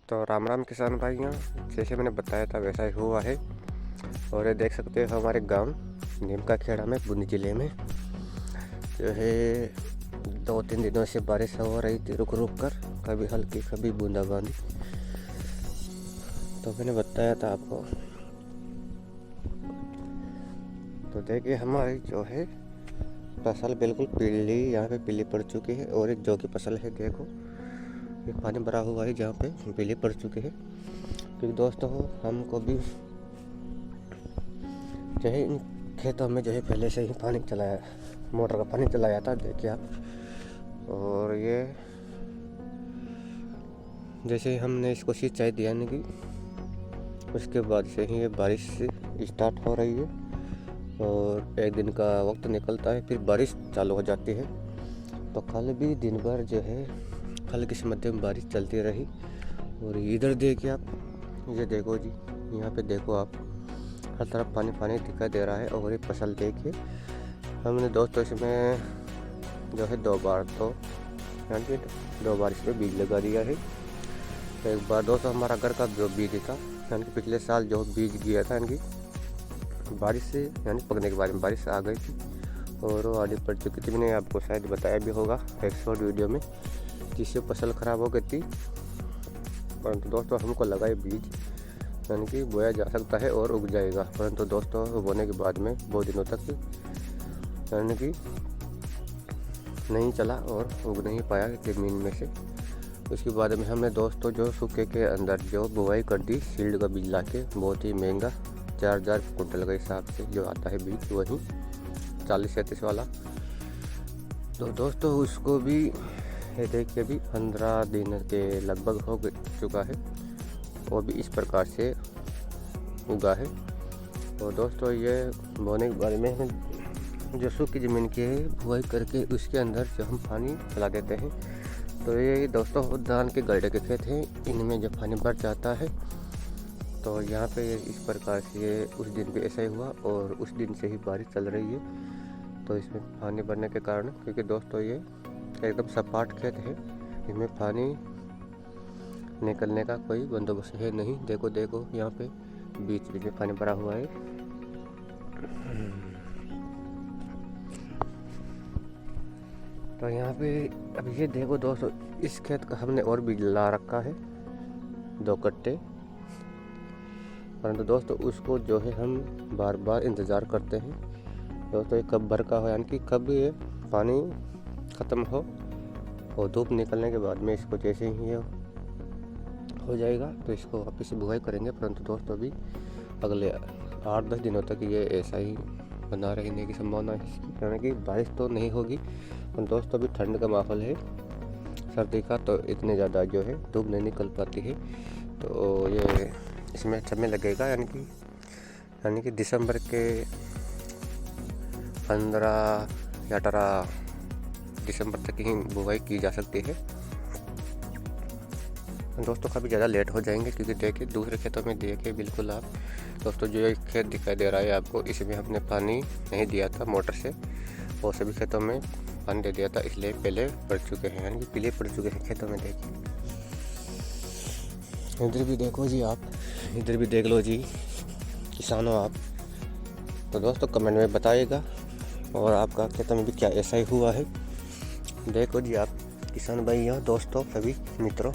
तो राम राम किसान भाइयों, जैसे मैंने बताया था वैसा ही हुआ है। और ये देख सकते हो हमारे गांव नीम का खेड़ा में बूंदी ज़िले में जो है 2-3 दिनों से बारिश हो रही थी रुक रुक कर, कभी हल्की कभी बूंदाबांदी। तो मैंने बताया था आपको। तो देखिए हमारी जो है फसल बिल्कुल पीली, यहाँ पे पीली पड़ चुकी है। और एक जो की फसल है देखो, ये पानी भरा हुआ है जहाँ पे पीली पड़ चुकी है। क्योंकि दोस्तों हमको भी जो है इन खेतों में जो है पहले से ही पानी चलाया, मोटर का पानी चलाया था, देखिए आप। और ये जैसे ही हमने इसको सिंचाई दिया नहीं कि उसके बाद से ही ये बारिश स्टार्ट हो रही है। और एक दिन का वक्त निकलता है फिर बारिश चालू हो जाती है। तो कल भी दिन भर जो है हल्की से मध्यम बारिश चलती रही। और इधर देखिए आप, ये देखो जी, यहाँ पे देखो आप, हर तरफ पानी पानी दिखाई दे रहा है। और ये फसल देखिए, हमने दोस्तों इसमें जो है 2 बार, तो यानी कि 2 बार इसमें बीज लगा दिया है। एक बार दोस्तों हमारा घर का जो बीज था, यानी कि पिछले साल जो बीज गया था, यानी कि बारिश से यानी पकने के बाद में बारिश आ गई थी और वो आधी पड़ चुकी थी। मैंने आपको शायद बताया भी होगा एक शॉर्ट वीडियो में, जिससे फसल ख़राब हो गई थी। परंतु दोस्तों हमको लगा ये बीज यानी कि बोया जा सकता है और उग जाएगा। परंतु दोस्तों बोने के बाद में बहुत दिनों तक यानी कि नहीं चला और उग नहीं पाया ज़मीन में से। उसके बाद में हमने दोस्तों जो सूखे के अंदर जो बुआई कर दी सील्ड का बीज ला के, बहुत ही महंगा 4,000 कुंटल के हिसाब से जो आता है बीज, वही 40-37 वाला। तो दोस्तों उसको भी ये देखिए अभी 15 दिन के लगभग हो चुका है, वो भी इस प्रकार से उगा है। और दोस्तों ये बोने के बारे में हम जो सूखी ज़मीन की है बुआई करके उसके अंदर जो हम पानी चला देते हैं। तो ये दोस्तों धान के गड्ढे के खेत हैं, इनमें जब पानी भर जाता है तो यहाँ पे इस प्रकार से ये उस दिन भी ऐसा ही हुआ। और उस दिन से ही बारिश चल रही है। तो इसमें पानी भरने के कारण, क्योंकि दोस्तों ये एकदम सपाट खेत है, इसमें पानी निकलने का कोई बंदोबस्त है नहीं। देखो देखो यहाँ पे बीच बीच में पानी भरा हुआ है। तो यहाँ पे अब ये देखो दोस्तों, इस खेत का हमने और बीज ला रखा है 2 कट्टे। परंतु दोस्तों उसको जो है हम बार बार इंतज़ार करते हैं दोस्तों, ये कब भर का हो, यानी कि कब ये पानी ख़त्म हो और धूप निकलने के बाद में इसको जैसे ही ये हो जाएगा तो इसको वापस से बुआई करेंगे। परंतु दोस्तों अभी अगले 8-10 दिनों तक ये ऐसा ही बना रहने की संभावना है इसकी, यानी कि बारिश तो नहीं होगी। पर दोस्तों अभी ठंड का माहौल है, सर्दी का, तो इतने ज़्यादा जो है धूप नहीं निकल पाती है। तो ये इसमें समय लगेगा, यानी कि दिसंबर के 15 या 18 दिसंबर तक ही बुआई की जा सकती है। दोस्तों काफ़ी ज़्यादा लेट हो जाएंगे, क्योंकि देखिए दूसरे खेतों में देखिए बिल्कुल आप दोस्तों, जो एक खेत दिखाई दे रहा है आपको, इसमें हमने पानी नहीं दिया था मोटर से, और सभी खेतों में पानी दे दिया था, इसलिए पहले पड़ चुके हैं, यानी कि पीले पड़ चुके हैं खेतों में। देखिए इधर भी देखो जी आप, इधर भी देख लो जी किसानों आप। तो दोस्तों कमेंट में बताइएगा और आपका खेतों में भी क्या ऐसा ही हुआ है। देखो जी आप किसान भाइयों, दोस्तों, सभी मित्रों,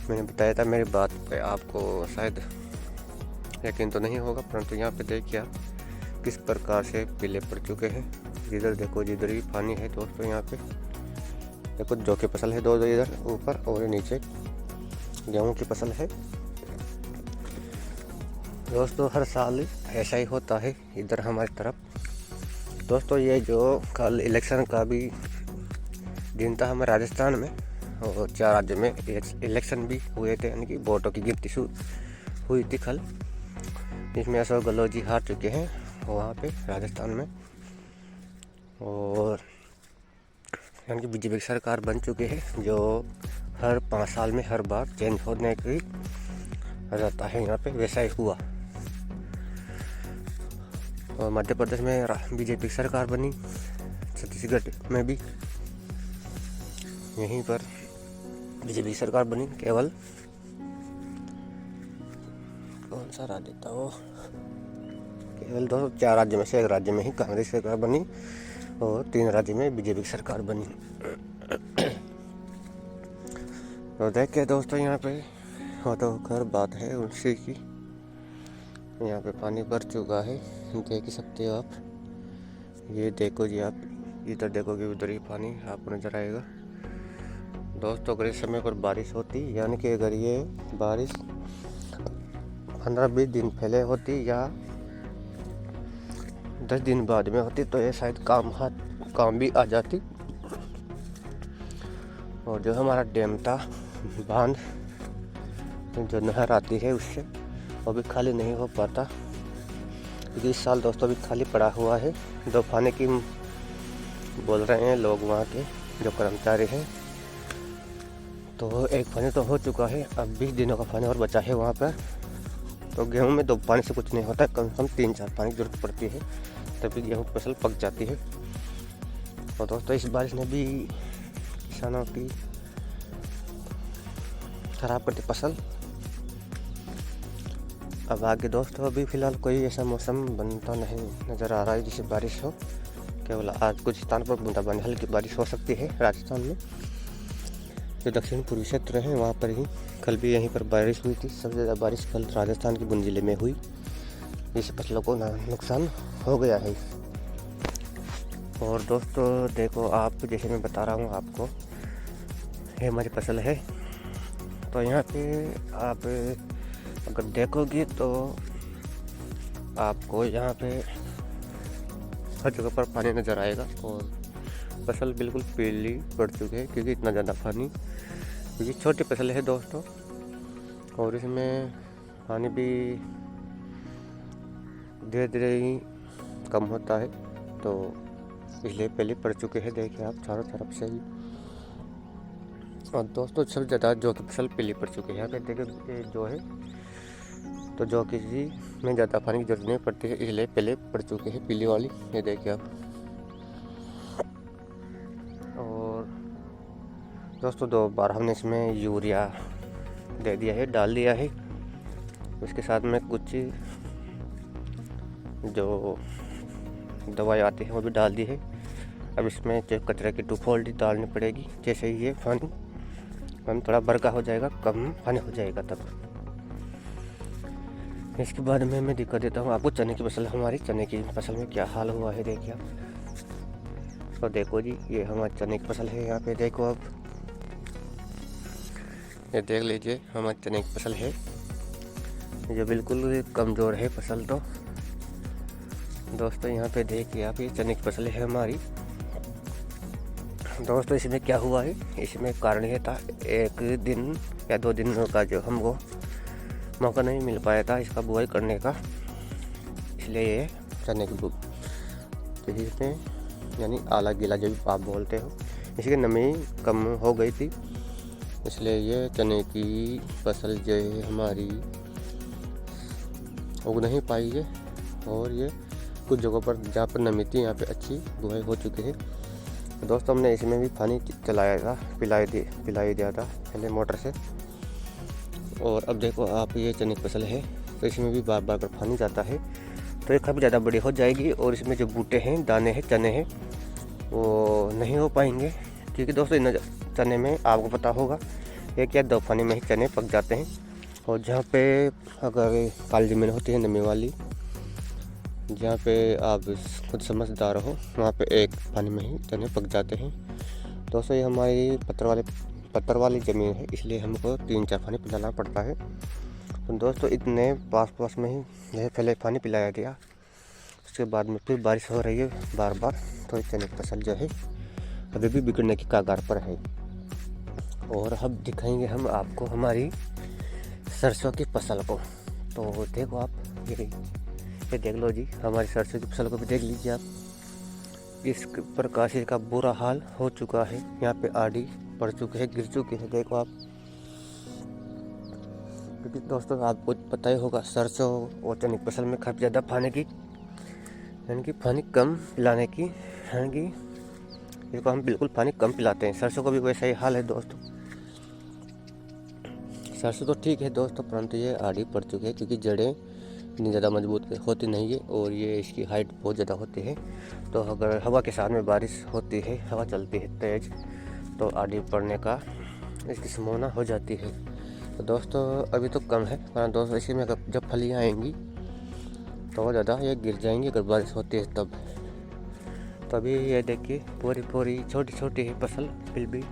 मैंने बताया था मेरी बात पे आपको शायद यकीन तो नहीं होगा, परंतु यहाँ पे देखिए आप किस प्रकार से पीले पड़ चुके हैं। इधर देखो, जिधर भी पानी है दोस्तों, यहाँ पे देखो जौ की फसल है, 2 इधर ऊपर, और नीचे गेहूँ की फसल है। दोस्तों हर साल ऐसा ही होता है इधर हमारी तरफ। दोस्तों ये जो कल इलेक्शन का भी दिन था हमारे राजस्थान में, और 4 राज्यों में इलेक्शन भी हुए थे, यानी कि वोटों की गिनती हुई थी कल, जिसमें अशोक गहलोत जी हार चुके हैं वहाँ पे राजस्थान में। और यानी कि बीजेपी की सरकार बन चुकी है, जो हर 5 साल में हर बार चेंज होने की रहता है, यहाँ पे वैसा ही हुआ। और मध्य प्रदेश में बीजेपी की सरकार बनी, छत्तीसगढ़ में भी यहीं पर बीजेपी की सरकार बनी केवल कौन सा राज्य था वो, केवल 4 राज्य में से 1 राज्य में ही कांग्रेस सरकार बनी और 3 राज्य में बीजेपी की सरकार बनी। तो देखिए दोस्तों, यहाँ पे हो तो खैर बात है उनसे की, यहाँ पे पानी भर चुका है, देख ही सकते हो आप। ये देखो जी, आप इधर देखोगे उधर ही पानी आपको नजर आएगा। दोस्तों, अगर इस समय पर बारिश होती, यानी कि अगर ये बारिश 15-20 दिन पहले होती या 10 दिन बाद में होती तो ये शायद काम भी आ जाती। और जो हमारा डैम था, बांध, जो नहर आती है उससे वो भी खाली नहीं हो पाता, क्योंकि इस साल दोस्तों भी खाली पड़ा हुआ है। 2 फाने की बोल रहे हैं लोग वहाँ के जो कर्मचारी हैं। तो 1 फानी तो हो चुका है, अब 20 दिनों का फानी और बचा है वहाँ पर। तो गेहूं में 2 पानी से कुछ नहीं होता है, कम से कम 3-4 पानी की जरूरत पड़ती है, तभी गेहूं की फसल पक जाती है। और दोस्तों, इस बारिश ने भी किसानों की खराब करती फसल। अब आगे दोस्तों अभी फ़िलहाल कोई ऐसा मौसम बनता नहीं नज़र आ रहा है जिससे बारिश हो। केवल आज कुछ स्थान पर बूंदाबांदी हल्की बारिश हो सकती है। राजस्थान में जो दक्षिण पूर्वी क्षेत्र है वहाँ पर ही कल भी यहीं पर बारिश हुई थी। सबसे ज़्यादा बारिश कल राजस्थान के बूंदी जिले में हुई, जिससे फसलों को नुकसान हो गया है। और दोस्तों देखो, आप जैसे मैं बता रहा हूँ आपको, ये हमारी फसल है। तो यहाँ पे आप अगर देखोगे तो आपको यहाँ पे हर जगह पर पानी नज़र आएगा और फसल बिल्कुल पीली पड़ चुकी है, क्योंकि इतना ज़्यादा पानी, क्योंकि छोटी फसल है दोस्तों और इसमें पानी भी धीरे धीरे ही कम होता है, तो इसलिए पहले पड़ चुके हैं। देखिए आप चारों तरफ से ही। और दोस्तों सबसे ज़्यादा जौ की फसल पीली पड़ चुकी है। यहाँ पे देखिए जो है, तो जौ की में ज़्यादा पानी की जरूरत नहीं पड़ती है, इसलिए पहले पड़ चुके हैं पीली वाली। ये देखिए आप। और दोस्तों 2 बार हमने इसमें यूरिया दे दिया है, डाल दिया है। उसके साथ में कुछ जो दवाई आती है वो भी डाल दी है। अब इसमें जो कचरे की 2 फोल्ड डालनी पड़ेगी, जैसे ही ये पानी थोड़ा बरका हो जाएगा, कम पानी हो जाएगा तब। इसके बाद में मैं दिखा देता हूँ आपको चने की फसल। हमारी चने की फसल में क्या हाल हुआ है देखिए आप। तो देखो जी, ये हमारी चने की फसल है। यहाँ पे देखो आप, ये देख लीजिए हमारी चने की फसल है, जो बिल्कुल कमज़ोर है फसल। तो दोस्तों यहाँ पे देखिए आप, ये चने की फसल है हमारी। दोस्तों इसमें क्या हुआ है, इसमें कारण ये था 1 दिन या 2 दिन का जो हमको मौका नहीं मिल पाया था इसका बुआई करने का, इसलिए ये चने की इसमें यानी आला गीला जो भी आप बोलते हो, इसकी नमी कम हो गई थी, इसलिए ये चने की फसल जो है हमारी उग नहीं पाई है। और ये कुछ जगहों पर जहाँ पर नमी थी यहाँ पे अच्छी बुआई हो चुकी है। तो दोस्तों हमने इसमें भी पानी चलाया था, पिलाई दिया था पहले मोटर से। और अब देखो आप, ये चने की फसल है, तो इसमें भी बार बार कर पानी जाता है, तो ये काफ़ी ज़्यादा बड़ी हो जाएगी। और इसमें जो बूटे हैं, दाने हैं, चने हैं, वो नहीं हो पाएंगे, क्योंकि दोस्तों इन चने में आपको पता होगा 1 या 2 पानी में ही चने पक जाते हैं। और जहाँ पे अगर काली ज़मीन होती है नमी वाली, जहाँ पे आप खुद समझदार हो, वहाँ पे 1 पानी में ही चने पक जाते हैं। दोस्तों ये हमारी पत्थर वाली ज़मीन है, इसलिए हमको 3-4 पानी पिलाना पड़ता है। तो दोस्तों इतने पास में ही यह पहले पानी पिलाया गया, उसके बाद में फिर बारिश हो रही है बार बार, तो इस चने की फसल जो है अभी भी बिगड़ने की कगार पर है। और अब दिखाएंगे हम आपको हमारी सरसों की फसल को। तो देखो आप, ये देख लो जी, हमारी सरसों की फसल को भी देख लीजिए आप। इस प्रकार से का बुरा हाल हो चुका है, यहाँ पे आड़ी पड़ चुके हैं, गिर चुके हैं, देखो आप। क्योंकि दोस्तों आपको पता ही होगा, सरसों और चने की फसल में काफ़ी ज़्यादा पानी की, यानी कि पानी कम पिलाने की, यानी कि इसको हम बिल्कुल पानी कम पिलाते हैं। सरसों को भी वैसा ही हाल है दोस्तों। सरसों तो ठीक है दोस्तों, परंतु ये आड़ी पड़ चुकी है क्योंकि जड़ें इतनी ज़्यादा मजबूत होती नहीं है और ये इसकी हाइट बहुत ज़्यादा होती है। तो अगर हवा के साथ में बारिश होती है, हवा चलती है तेज़, तो आड़ी पड़ने का इसकी संभावना हो जाती है। तो दोस्तों अभी तो कम है, पर दोस्तों इसी में जब फलियाँ आएंगी तो ज़्यादा ये गिर जाएंगी अगर बारिश होती है तब। तभी ये देखिए पूरी छोटी छोटी है फसल, फिर भी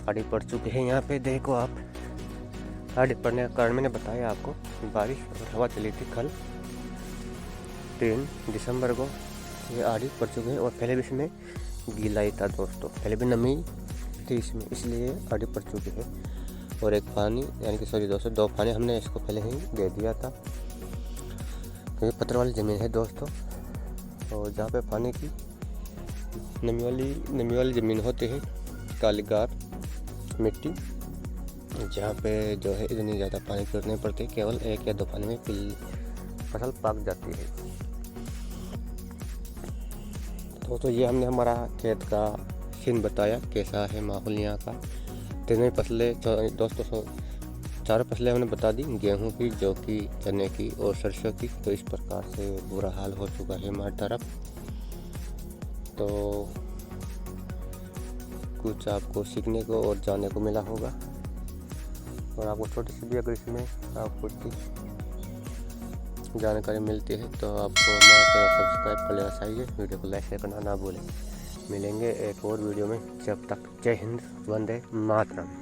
आड़ी पड़ चुकी है। यहाँ पे देखो आप, आड़ी पड़ने का कारण मैंने बताया आपको, बारिश और हवा चली थी कल 3 दिसंबर को, ये आड़ी पड़ चुकी है। और पहले भी इसमें गीला ही था दोस्तों, पहले भी नमी थी इसमें, इसलिए आड़ी पड़ चुकी है। और एक पानी यानी कि सॉरी दोस्तों 2 पानी हमने इसको पहले ही दे दिया था, क्योंकि पत्थर वाली ज़मीन है दोस्तों। और जहाँ पे पानी की नमी वाली ज़मीन होती है, कालीगार मिट्टी, जहाँ पे जो है इतनी ज़्यादा पानी की जरूरत नहीं पड़ती, केवल 1 या 2 पानी में फसल पक जाती है। तो ये हमने हमारा खेत का सीन बताया, कैसा है माहौल यहाँ का। तीनों फसलें दोस्तों, 4 फसलें हमने बता दी, गेहूं की, जौ की, चने की और सरसों की। तो इस प्रकार से बुरा हाल हो चुका है हमारी तरफ। तो कुछ आपको सीखने को और जानने को मिला होगा, और आपको छोटी सी भी अगर इसमें आपको जानकारी मिलती है तो आपको हमारा चैनल सब्सक्राइब कर लेना चाहिए। वीडियो को लाइक शेयर करना ना भूलें। मिलेंगे एक और वीडियो में, जब तक जय हिंद, वंदे मातरम।